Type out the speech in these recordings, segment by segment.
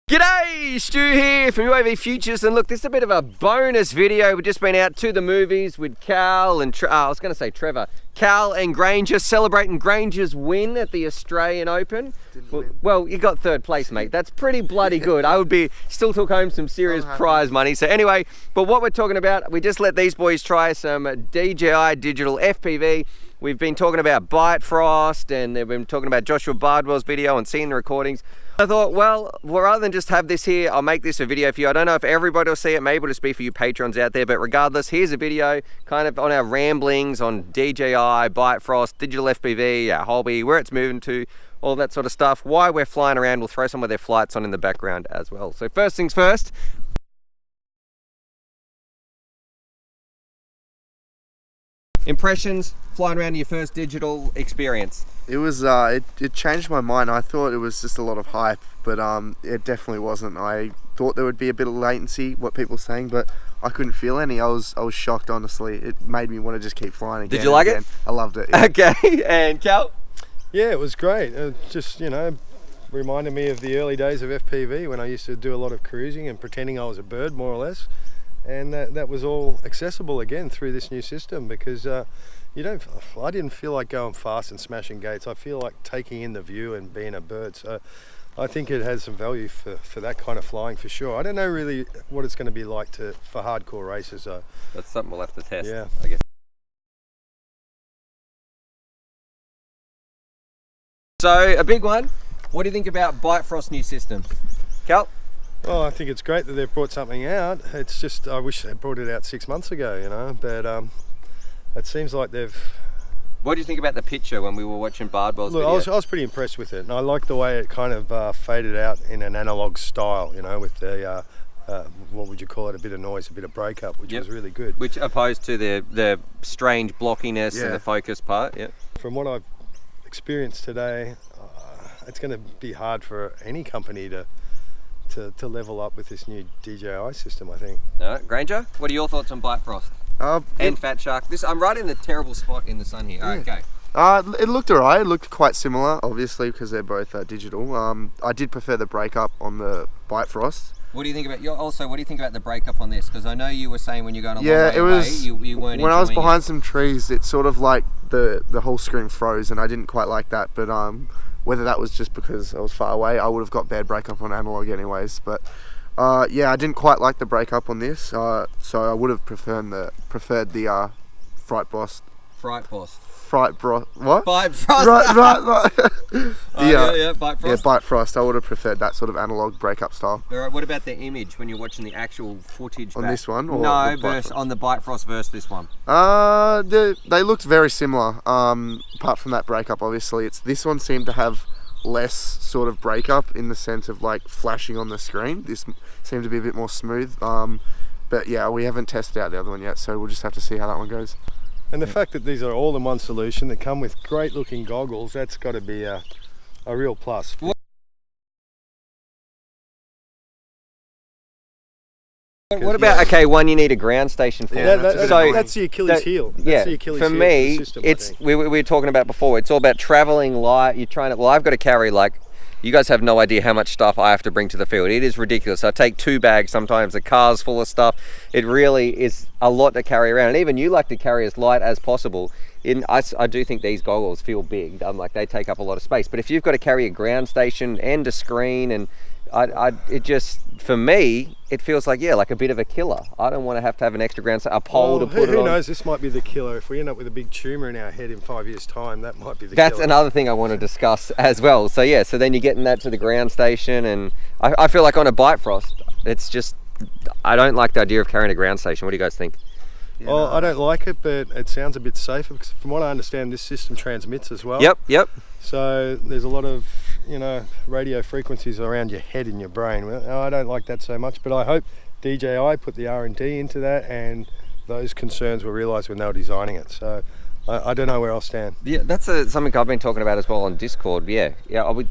G'day, Stu here from UAVfutures, and look, this is a bit of a bonus video. We've just been out to the movies with Cal and Cal and Granger, celebrating Granger's win at the Australian Open. Well, you got third place, mate. That's pretty bloody good. I would be still took home some serious prize money. So anyway, but what we're talking about, we just let these boys try some DJI digital FPV. We've been talking about Bytefrost, and they've been talking about Joshua Bardwell's video and seeing the recordings. I thought, well, rather than just have this here, I'll make this a video for you. I don't know if everybody will see it. Maybe it'll just be for you patrons out there, but regardless, here's a video kind of on our ramblings on DJI, Bytefrost, digital FPV, our hobby, where it's moving to, all that sort of stuff, why we're flying around. We'll throw some of their flights on in the background as well. So first things first. Impressions flying around your first digital experience? It was it changed my mind. I thought it was just a lot of hype, but it definitely wasn't. I thought there would be a bit of latency, what people were saying, but I couldn't feel any. I was shocked, honestly. It made me want to just keep flying again. Did you like it? I loved it. Yeah. Okay, and Cal? Yeah, it was great. It just, you know, reminded me of the early days of FPV when I used to do a lot of cruising and pretending I was a bird, more or less. And that was all accessible again through this new system, because I didn't feel like going fast and smashing gates. I feel like taking in the view and being a bird. So I think it has some value for that kind of flying for sure. I don't know really what it's going to be like for hardcore racers though. That's something we'll have to test, yeah, I guess. So a big one, what do you think about Bytefrost's new system? Cal? Well, I think it's great that they've brought something out. It's just, I wish they brought it out 6 months ago, you know, but it seems like they've... What do you think about the picture when we were watching Bardwell's video? I was pretty impressed with it, and I like the way it kind of faded out in an analog style, you know, with the, what would you call it, a bit of noise, a bit of breakup, which was really good. Which opposed to the strange blockiness and the focus part, yeah. From what I've experienced today, it's going to be hard for any company to level up with this new DJI system, I think. All right, Granger, what are your thoughts on Bytefrost? And Fat Shark. I'm right in the terrible spot in the sun here. All right, go. It looked alright. It looked quite similar, obviously, because they're both digital. I did prefer the breakup on the Bytefrost. What do you think about what do you think about the breakup on this? Because I know you were saying when you're going a long way away, you weren't. When I was behind some trees, it sort of like the whole screen froze, and I didn't quite like that. But whether that was just because I was far away, I would have got bad breakup on analog anyways. But yeah, I didn't quite like the breakup on this, so I would have preferred the Bytefrost. What? Bytefrost. Right. Yeah, Bytefrost. Yeah, Bytefrost. I would have preferred that sort of analog breakup style. All right, what about the image when you're watching the actual footage? On this one? Or no, on the Bytefrost versus this one. They looked very similar. Apart from that breakup, obviously, this one seemed to have less sort of breakup in the sense of like flashing on the screen. This seemed to be a bit more smooth. But yeah, we haven't tested out the other one yet, so we'll just have to see how that one goes. And the fact that these are all in one solution that come with great looking goggles, that's got to be a real plus. What about, okay, one you need a ground station for. Yeah, that's the Achilles heel. That's the Achilles for heel me, of the system, we were talking about before, it's all about traveling light. You're trying to, well, I've got to carry like, you guys have no idea how much stuff I have to bring to the field. It is ridiculous. I take 2 bags sometimes. The car's full of stuff. It really is a lot to carry around. And even you like to carry as light as possible. I do think these goggles feel big. Like they take up a lot of space. But if you've got to carry a ground station and a screen, and it just, for me, it feels like, yeah, like a bit of a killer. I don't want to have an extra ground, a pole to put it on. Who knows, this might be the killer. If we end up with a big tumour in our head in 5 years' time, that might be the killer. That's another thing I want to discuss as well. So yeah, so then you're getting that to the ground station, and I feel like on a Bytefrost, it's just, I don't like the idea of carrying a ground station. What do you guys think? Yeah, well, I don't like it, but it sounds a bit safer, because from what I understand, this system transmits as well. Yep. So there's a lot of, you know, radio frequencies around your head and your brain. Well, I don't like that so much, but I hope DJI put the R&D into that, and those concerns were realised when they were designing it. So I don't know where I'll stand. Yeah, that's something I've been talking about as well on Discord. Yeah.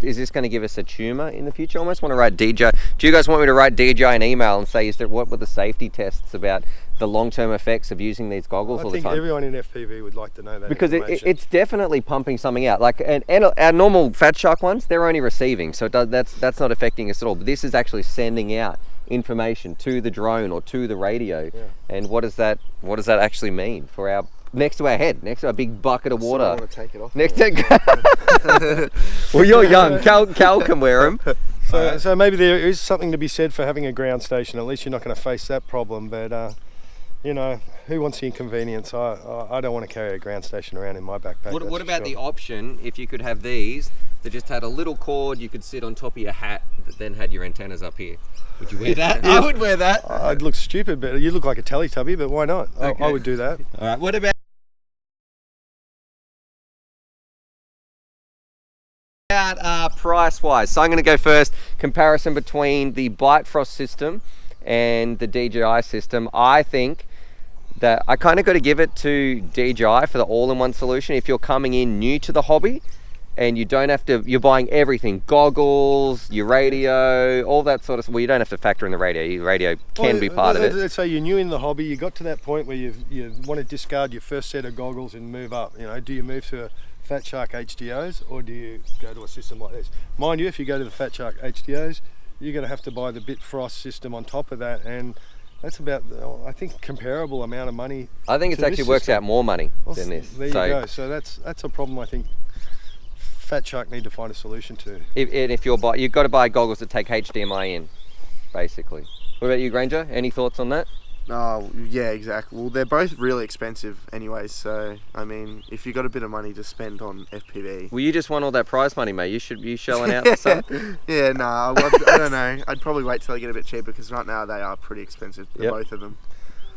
Is this going to give us a tumour in the future? I almost want to write DJI. Do you guys want me to write DJI an email and say, what were the safety tests about the long-term effects of using these goggles all the time? I think everyone in FPV would like to know that because information. it's definitely pumping something out. Like and our normal Fat Shark ones, they're only receiving, so that's not affecting us at all. But this is actually sending out information to the drone or to the radio. Yeah. And what does that actually mean for our next to our head, next to our big bucket of water? I want to take it off. Next to well, you're young. Cal can wear them. So maybe there is something to be said for having a ground station. At least you're not going to face that problem. But you know, who wants the inconvenience? I don't want to carry a ground station around in my backpack. What about the option if you could have these that just had a little cord you could sit on top of your hat that then had your antennas up here? Would you wear that? I would wear that. I'd look stupid, but you look like a Teletubby, but why not? Okay. I would do that. All right. What about price-wise? So I'm going to go first. Comparison between the Bytefrost system and the DJI system. I think that I kind of got to give it to DJI for the all-in-one solution. If you're coming in new to the hobby and you don't have to, you're buying everything, goggles, your radio, all that sort of stuff. Well, you don't have to factor in the radio. Your radio can be part of it. Let's say you're new in the hobby, you got to that point where you want to discard your first set of goggles and move up. You know, do you move to a Fat Shark HDOs or do you go to a system like this? Mind you, if you go to the Fat Shark HDOs, you're going to have to buy the Bytefrost system on top of that, and that's about, I think, comparable amount of money. I think it actually works out more money than this. There you go. So that's a problem I think Fat Shark need to find a solution to. If you've got to buy goggles that take HDMI in, basically. What about you, Granger? Any thoughts on that? Oh, yeah, exactly. Well, they're both really expensive anyways, so, I mean, if you've got a bit of money to spend on FPV... Well, you just want all that prize money, mate. You should be shelling out for something. Yeah, I don't know. I'd probably wait till they get a bit cheaper, because right now they are pretty expensive, both of them.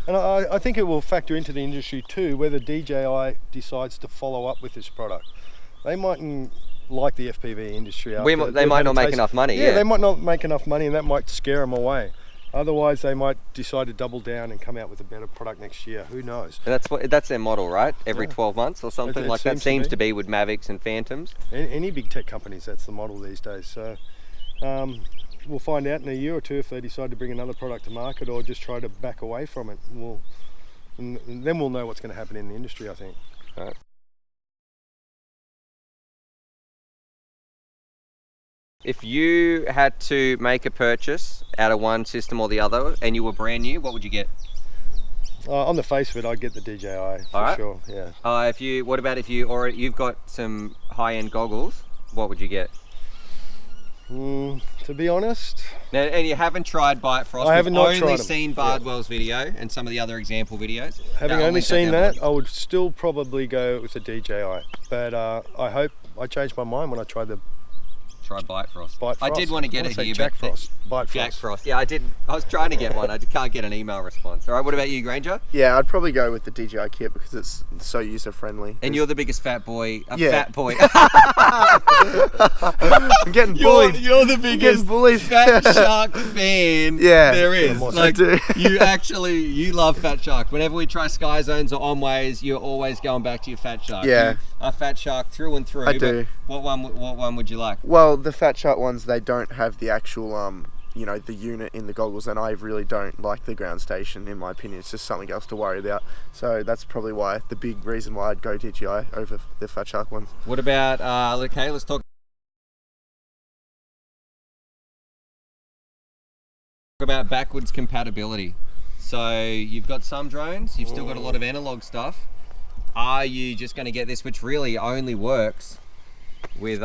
And I think it will factor into the industry too, whether DJI decides to follow up with this product. They mightn't like the FPV industry. They might not make enough money. Yeah, they might not make enough money, and that might scare them away. Otherwise, they might decide to double down and come out with a better product next year. Who knows? And that's their model, right? Every 12 months or something like that. Seems to be with Mavics and Phantoms. Any big tech companies, that's the model these days. So we'll find out in a year or two if they decide to bring another product to market or just try to back away from it. And then we'll know what's going to happen in the industry, I think. All right. If you had to make a purchase out of one system or the other and you were brand new, what would you get? On the face of it, I'd get the DJI for sure. Yeah. What about if you've got some high-end goggles? What would you get? To be honest, now, and you haven't tried Bytefrost. I haven't not only tried seen Bardwell's video and some of the other example videos. Having only seen that, I would still probably go with the DJI. But I hope I changed my mind when I tried the. Try Bytefrost. I did want to get it here, Jack but Frost. Bytefrost. Jack Frost. Yeah, I did. I was trying to get one. I can't get an email response. All right. What about you, Granger? Yeah, I'd probably go with the DJI kit because it's so user friendly. And you're the biggest fat boy. Fat boy. I'm getting bullied. You're the biggest Fat Shark fan there is. Like you love Fat Shark. Whenever we try Sky Zones or On-Ways, you're always going back to your Fat Shark. Yeah. You are Fat Shark through and through. I do. What one would you like? Well, the Fat Shark ones, they don't have the actual the unit in the goggles, and I really don't like the ground station. In my opinion, it's just something else to worry about. So that's probably the big reason why I'd go DJI over the Fat Shark ones. What about let's talk about backwards compatibility. So you've got some drones, you've still got a lot of analog stuff. Are you just going to get this, which really only works with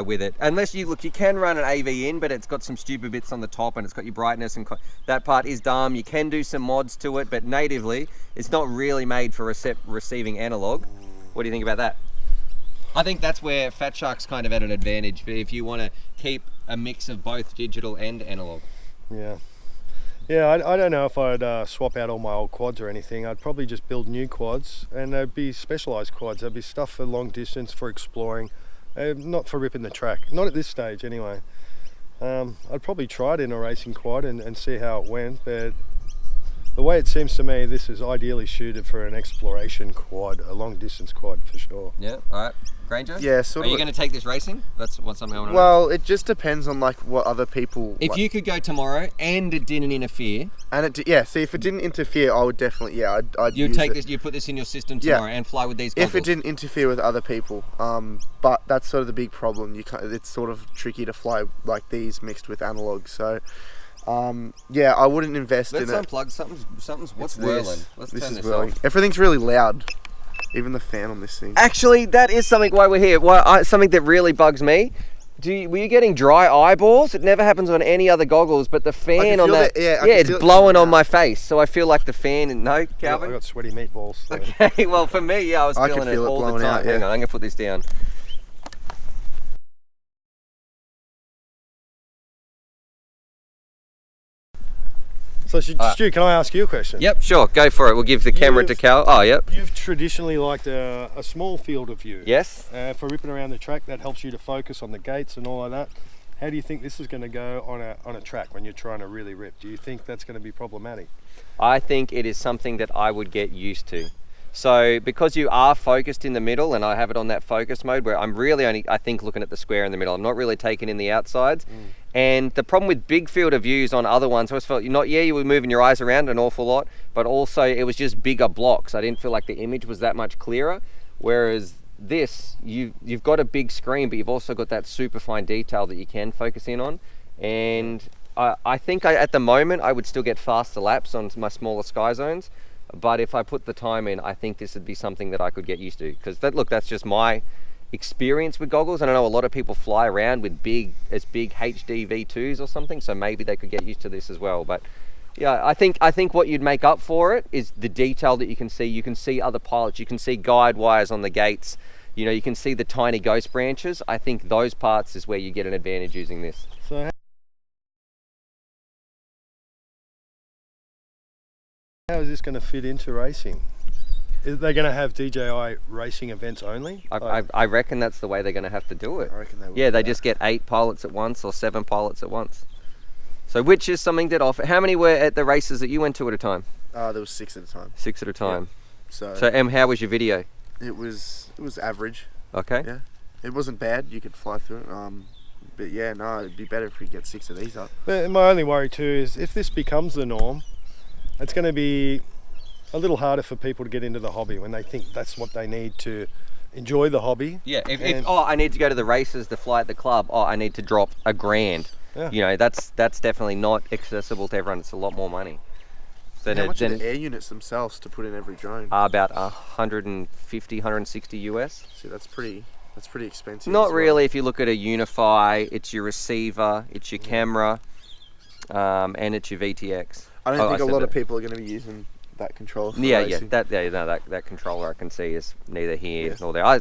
with it, unless you can run an AV in, but it's got some stupid bits on the top and it's got your brightness, and that part is dumb. You can do some mods to it, but natively it's not really made for receiving analog. What do you think about that? I think that's where Fat Shark's kind of at an advantage if you want to keep a mix of both digital and analog. Yeah, I don't know if I'd swap out all my old quads or anything. I'd probably just build new quads, and they'd be specialised quads. They'd be stuff for long distance, for exploring, not for ripping the track. Not at this stage, anyway. I'd probably try it in a racing quad and see how it went, but the way it seems to me, this is ideally suited for an exploration quad, a long distance quad for sure. Yeah, all right. Granger? Yeah, sort Are of. you going to take this racing? That's what something I want to know. Well, it just depends on like what other people. If you could go tomorrow and it didn't interfere, and see, if it didn't interfere, I would definitely, I'd you'd use take it. this, you put this in your system tomorrow and fly with these goggles. If it didn't interfere with other people, but that's sort of the big problem. It's sort of tricky to fly like these mixed with analog. So, yeah, I wouldn't invest in it. Let's unplug something's what's whirling. Let's turn this whirling. off. Everything's really loud. Even the fan on this thing. Actually, that is something why we're here. Something that really bugs me. Were you getting dry eyeballs? It never happens on any other goggles, but the fan on that, it's blowing on my face. So I feel like the fan. No, Calvin. I got sweaty meatballs. So. Okay, well for me, I was feeling it all the time. Out, Hang on, I'm gonna put this down. So, Stu, can I ask you a question? Yep, sure, go for it. We'll give the camera to Cal. Oh, yep. You've traditionally liked a small field of view. Yes. For ripping around the track, that helps you to focus on the gates and all of that. How do you think this is going to go on a track when you're trying to really rip? Do you think that's going to be problematic? I think it is something that I would get used to. So because you are focused in the middle, and I have it on that focus mode where I'm really only, I think, looking at the square in the middle. I'm not really taking in the outsides. And the problem with big field of views on other ones, I always felt you were moving your eyes around an awful lot, but also it was just bigger blocks. I didn't feel like the image was that much clearer. Whereas this, you've got a big screen, but you've also got that super fine detail that you can focus in on. And I think at the moment I would still get faster laps on my smaller sky zones. But if I put the time in, I think this would be something that I could get used to. Because that's just my experience with goggles. And I know a lot of people fly around with big HD V2s or something, so maybe they could get used to this as well. But yeah, I think what you'd make up for it is the detail that you can see. You can see other pilots, you can see guide wires on the gates, you can see the tiny ghost branches. I think those parts is where you get an advantage using this. So how is this going to fit into racing? Are they going to have DJI racing events only? I reckon that's the way they're going to have to do it. I reckon they will. Yeah, they just get 8 pilots at once or 7 pilots at once. So which is something that how many were at the races that you went to at a time? There was 6 at a time. 6 at a time. Yeah. So how was your video? It was average. Okay. Yeah. It wasn't bad. You could fly through it. But yeah, no, it'd be better if we get 6 of these up. But my only worry too is if this becomes the norm, it's going to be a little harder for people to get into the hobby when they think that's what they need to enjoy the hobby. Yeah, if I need to go to the races to fly at the club, I need to drop $1,000. Yeah. That's definitely not accessible to everyone. It's a lot more money. How much are the air units themselves to put in every drone? About 150, 160 US. See, that's pretty expensive. Not really. If you look at a Unify, it's your receiver, it's your camera, and it's your VTX. I don't think a lot of people are going to be using that controller for racing. That controller I can see is neither here nor there. All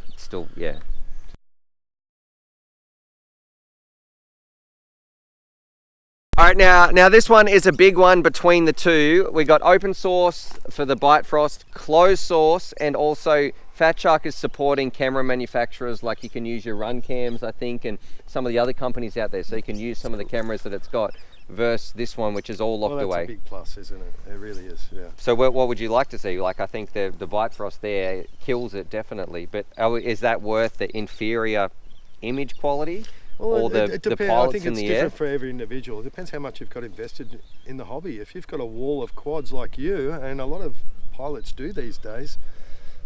right, now this one is a big one between the two. We got open source for the Bytefrost, closed source, and also Fat Shark is supporting camera manufacturers, like you can use your run cams, I think, and some of the other companies out there, so you can use some of the cameras that it's got. Versus this one, which is all locked away. That's a big plus, isn't it? It really is, yeah. So what would you like to see? Like, I think the Bytefrost there kills it, definitely. But is that worth the inferior image quality? Well, or the pilots I think in it's the different air? for every individual. It depends how much you've got invested in the hobby. If you've got a wall of quads like you, and a lot of pilots do these days,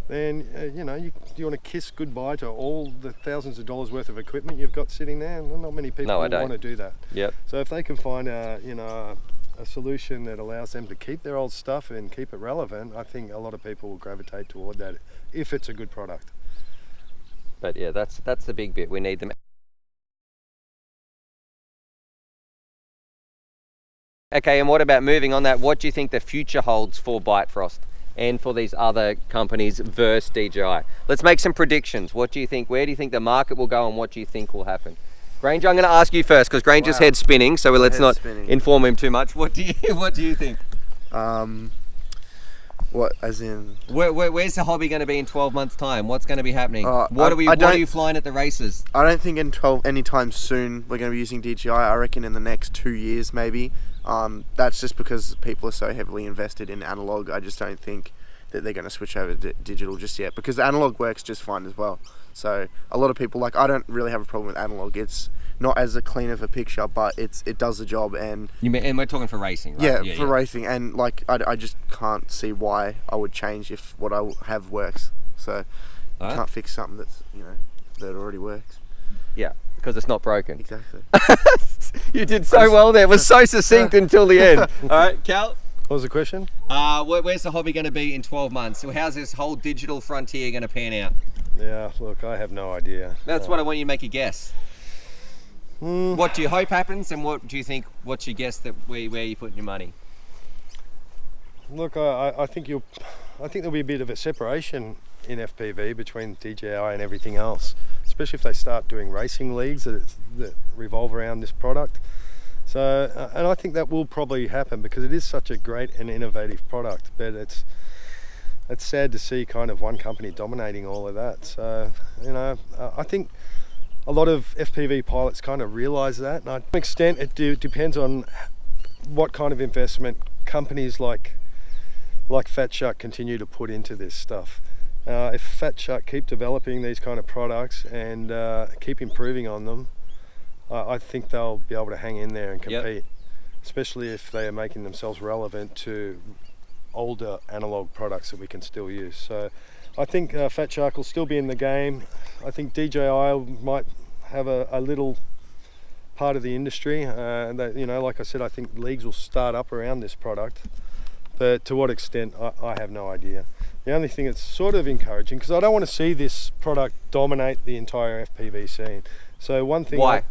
then you want to kiss goodbye to all the thousands of dollars worth of equipment you've got sitting there. Not many people want to do that. Yep. So if they can find a solution that allows them to keep their old stuff and keep it relevant, I think a lot of people will gravitate toward that if it's a good product. But yeah, that's the big bit. We need them. Okay, and what about moving on that? What do you think the future holds for Bytefrost and for these other companies versus DJI? Let's make some predictions. What do you think? Where do you think the market will go, and what do you think will happen? Granger, I'm going to ask you first because Granger's head's spinning, so let's not inform him too much. What do you think? What, as in? Where's the hobby going to be in 12 months' time? What's going to be happening? What are you flying at the races? I don't think anytime soon we're going to be using DJI. I reckon in the next 2 years maybe. That's just because people are so heavily invested in analog. I just don't think that they're going to switch over to digital just yet, because the analog works just fine as well. So a lot of people, like, I don't really have a problem with analog. It's not as clean of a picture, but it does the job. And and we're talking for racing, right? Yeah, for racing. And like I just can't see why I would change if what I have works. So you can't fix something that's, that already works. Yeah, because it's not broken. Exactly. You did so well there. It was so succinct until the end. All right, Cal? What was the question? Where's the hobby going to be in 12 months? So how's this whole digital frontier going to pan out? Yeah, look, I have no idea. That's what I want you to make a guess. What do you hope happens, and what do you think? What's your guess that where you're putting your money? Look, I think there'll be a bit of a separation in FPV between DJI and everything else, especially if they start doing racing leagues that revolve around this product. So, and I think that will probably happen because it is such a great and innovative product. But it's sad to see kind of one company dominating all of that. So, I think a lot of FPV pilots kind of realise that. And to an extent, it depends on what kind of investment companies like Fat Shark continue to put into this stuff. If Fat Shark keep developing these kind of products and keep improving on them, I think they'll be able to hang in there and compete, especially if they are making themselves relevant to older analog products that we can still use. So I think Fat Shark will still be in the game. I think DJI might have a little part of the industry. And that, like I said, I think leagues will start up around this product. But to what extent, I have no idea. The only thing that's sort of encouraging, because I don't want to see this product dominate the entire FPV scene. So one thing... Why?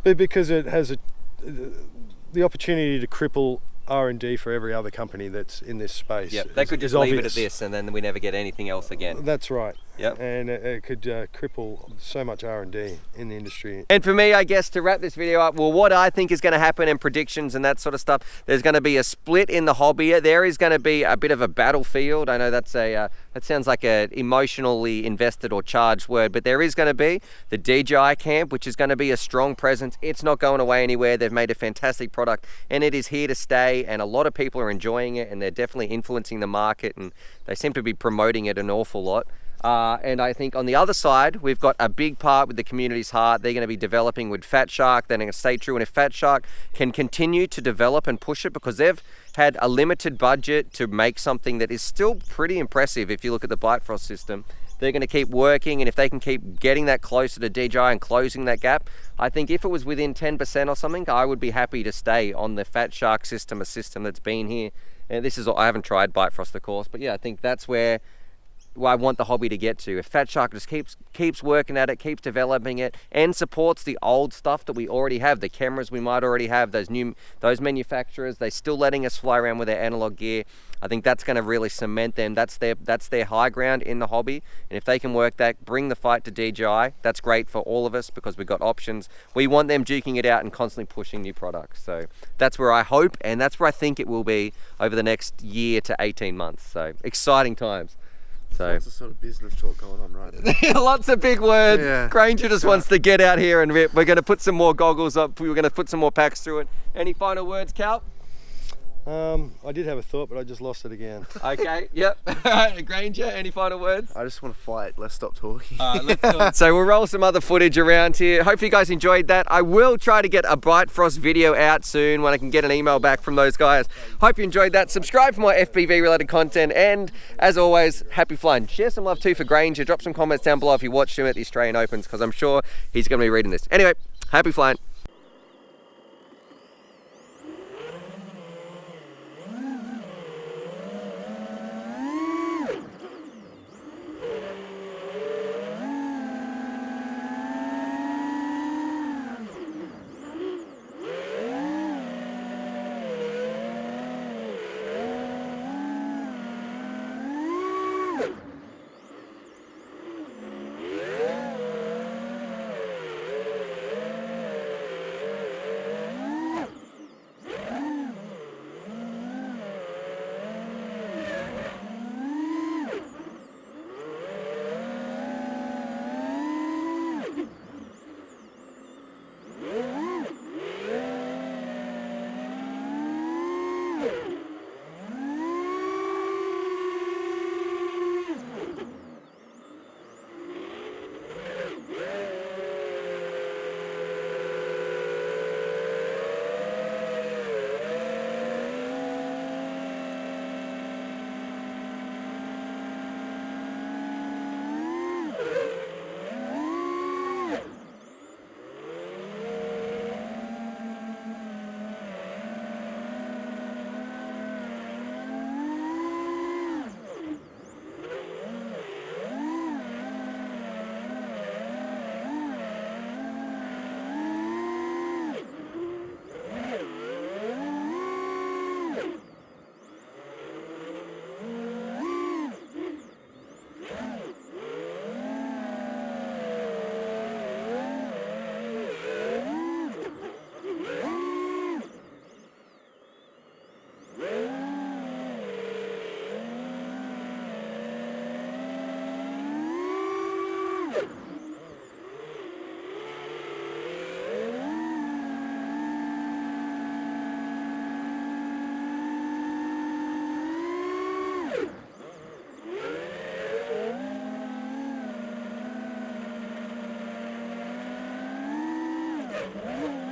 Because it has the opportunity to cripple R&D for every other company that's in this space. Yeah, they could just leave it at this and then we never get anything else again. That's right. Yep. And it could cripple so much R&D in the industry. And for me, I guess, to wrap this video up, well, what I think is going to happen in predictions and that sort of stuff, there's going to be a split in the hobby. There is going to be a bit of a battlefield. I know that's that sounds like a emotionally invested or charged word, but there is going to be the DJI camp, which is going to be a strong presence. It's not going away anywhere. They've made a fantastic product and it is here to stay, and a lot of people are enjoying it, and they're definitely influencing the market, and they seem to be promoting it an awful lot. And I think on the other side, we've got a big part with the community's heart. They're going to be developing with Fat Shark. They're going to stay true. And if Fat Shark can continue to develop and push it, because they've had a limited budget to make something that is still pretty impressive if you look at the Bytefrost system, they're going to keep working. And if they can keep getting that closer to DJI and closing that gap, I think if it was within 10% or something, I would be happy to stay on the Fat Shark system, a system that's been here. And this is, I haven't tried Bytefrost, of course, but yeah, I think that's where I want the hobby to get to. If Fat Shark just keeps working at it, keeps developing it, and supports the old stuff that we already have, the cameras we might already have, those manufacturers, they're still letting us fly around with their analog gear. I think that's going to really cement them. That's their high ground in the hobby. And if they can work that, bring the fight to DJI, that's great for all of us because we've got options. We want them duking it out and constantly pushing new products. So that's where I hope, and that's where I think it will be over the next year to 18 months. So exciting times. So lots of sort of business talk going on right now. Lots of big words. Yeah. Granger just wants to get out here and rip. We're going to put some more goggles up. We're going to put some more packs through it. Any final words, Cal? I did have a thought, but I just lost it again. Okay, yep. Granger, any final words? I just want to fight. Let's stop talking. Let's do it. So we'll roll some other footage around here. Hopefully you guys enjoyed that. I will try to get a Bytefrost video out soon when I can get an email back from those guys. Hope you enjoyed that. Subscribe for more FPV related content, and as always, happy flying. Share some love too for Granger. Drop some comments down below if you watched him at the Australian Opens, because I'm sure he's going to be reading this. Anyway, happy flying. it.